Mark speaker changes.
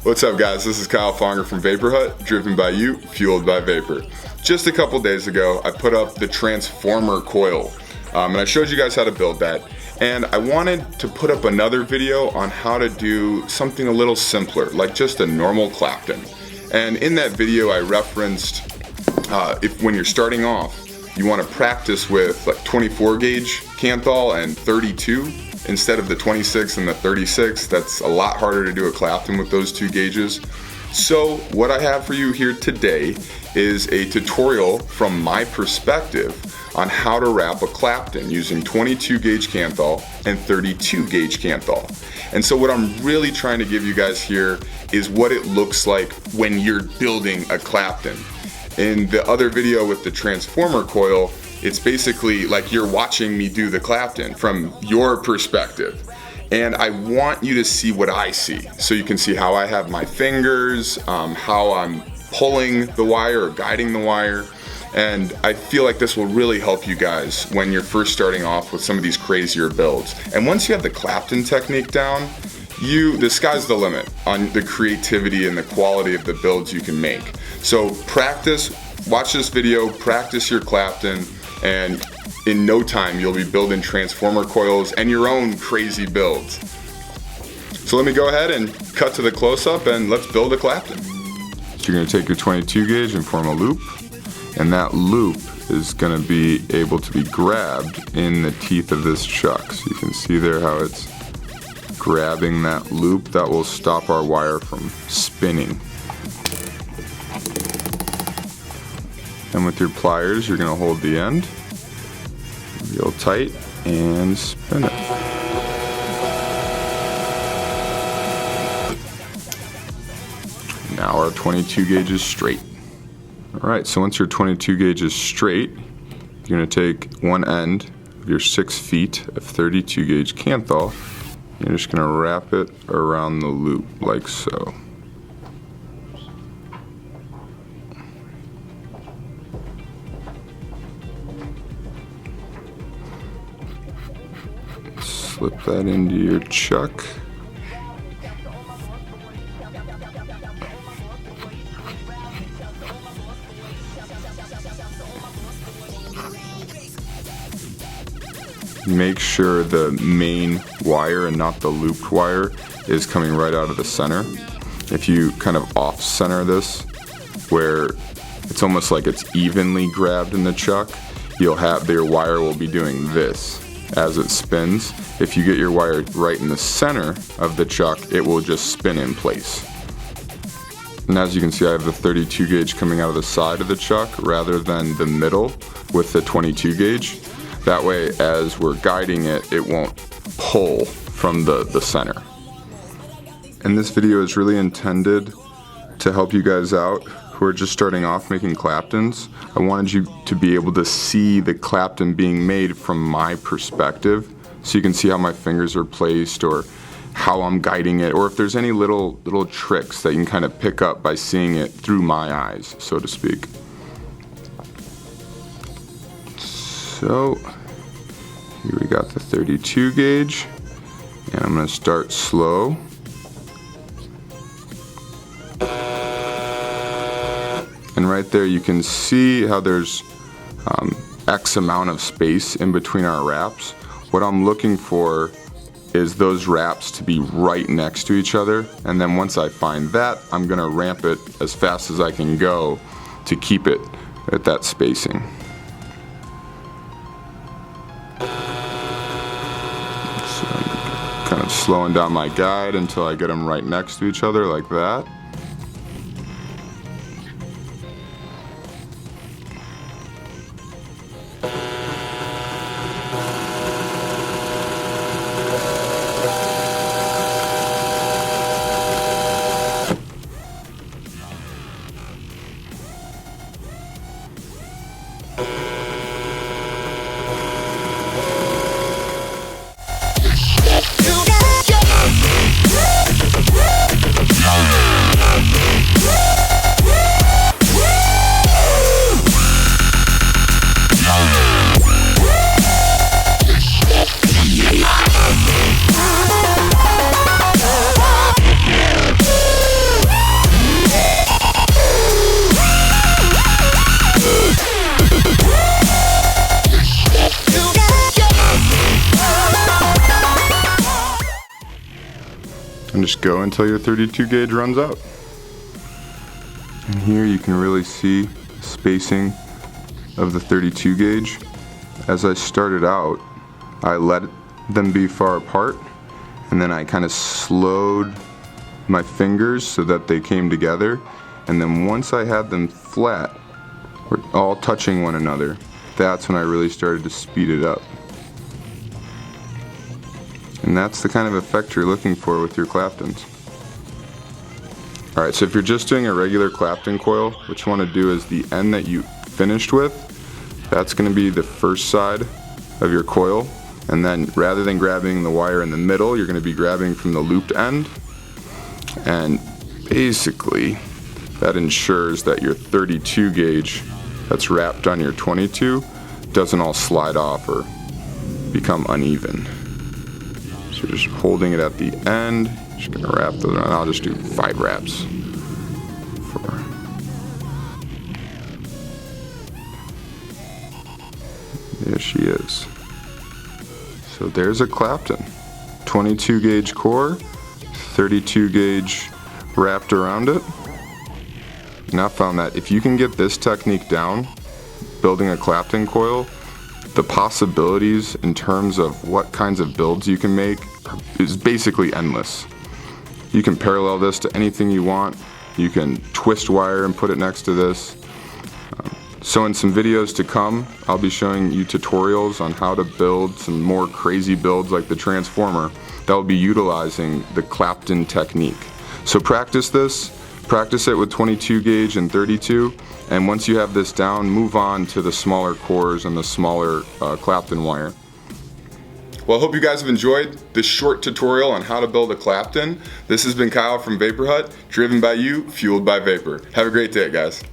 Speaker 1: What's up guys, this is Kyle Fonger from Vapor Hut, driven by you, fueled by vapor. Just a couple days ago, I put up the transformer coil, and I showed you guys how to build that. And I wanted to put up another video on how to do something a little simpler, like just a normal Clapton. And in that video I referenced, if when you're starting off, you want to practice with like 24 gauge Kanthal and 32 instead of the 26 and the 36. That's a lot harder to do a Clapton with those two gauges. So what I have for you here today is a tutorial from my perspective on how to wrap a Clapton using 22 gauge Kanthal and 32 gauge Kanthal. And so what I'm really trying to give you guys here is what it looks like when you're building a Clapton. In the other video with the transformer coil, it's basically like you're watching me do the Clapton from your perspective. And I want you to see what I see. So you can see how I have my fingers, how I'm pulling the wire or guiding the wire. And I feel like this will really help you guys when you're first starting off with some of these crazier builds. And once you have the Clapton technique down, the sky's the limit on the creativity and the quality of the builds you can make. So practice, watch this video, practice your Clapton, and in no time you'll be building transformer coils and your own crazy builds. So let me go ahead and cut to the close-up and let's build a Clapton. So you're going to take your 22 gauge and form a loop, and that loop is going to be able to be grabbed in the teeth of this chuck. So you can see there how it's grabbing that loop. That will stop our wire from spinning. And with your pliers, you're going to hold the end real tight and spin it. Now our 22 gauge is straight. Alright, so once your 22 gauge is straight, you're going to take one end of your 6 feet of 32 gauge Kanthal. You're just going to wrap it around the loop like so. Slip that into your chuck. Make sure the main wire and not the looped wire is coming right out of the center. If you kind of off center this, where it's almost like it's evenly grabbed in the chuck, your wire will be doing this as it spins. If you get your wire right in the center of the chuck, it will just spin in place. And as you can see, I have the 32 gauge coming out of the side of the chuck rather than the middle with the 22 gauge. That way, as we're guiding it, it won't pull from the center. And this video is really intended to help you guys out who are just starting off making Claptons. I wanted you to be able to see the Clapton being made from my perspective, so you can see how my fingers are placed or how I'm guiding it, or if there's any little tricks that you can kind of pick up by seeing it through my eyes, so to speak. So here we got the 32 gauge, and I'm going to start slow. And right there you can see how there's X amount of space in between our wraps. What I'm looking for is those wraps to be right next to each other, and then once I find that, I'm going to ramp it as fast as I can go to keep it at that spacing. So I'm kind of slowing down my guide until I get them right next to each other like that. and just go until your 32 gauge runs out. And here you can really see the spacing of the 32 gauge. As I started out, I let them be far apart, and then I kind of slowed my fingers so that they came together, and then once I had them flat, or all touching one another, that's when I really started to speed it up. And that's the kind of effect you're looking for with your Claptons. Alright, so if you're just doing a regular Clapton coil, what you want to do is the end that you finished with, that's going to be the first side of your coil, and then rather than grabbing the wire in the middle, you're going to be grabbing from the looped end, and basically that ensures that your 32 gauge that's wrapped on your 22 doesn't all slide off or become uneven. So you're just holding it at the end, just going to wrap those around. I'll just do 5 wraps. 4. There she is. So there's a Clapton. 22 gauge core, 32 gauge wrapped around it. And I found that if you can get this technique down, building a Clapton coil, the possibilities in terms of what kinds of builds you can make is basically endless. You can parallel this to anything you want. You can twist wire and put it next to this. So in some videos to come, I'll be showing you tutorials on how to build some more crazy builds like the transformer that will be utilizing the Clapton technique. So practice this. Practice it with 22 gauge and 32, and once you have this down, move on to the smaller cores and the smaller Clapton wire. Well, I hope you guys have enjoyed this short tutorial on how to build a Clapton. This has been Kyle from Vapor Hut, driven by you, fueled by vapor. Have a great day, guys.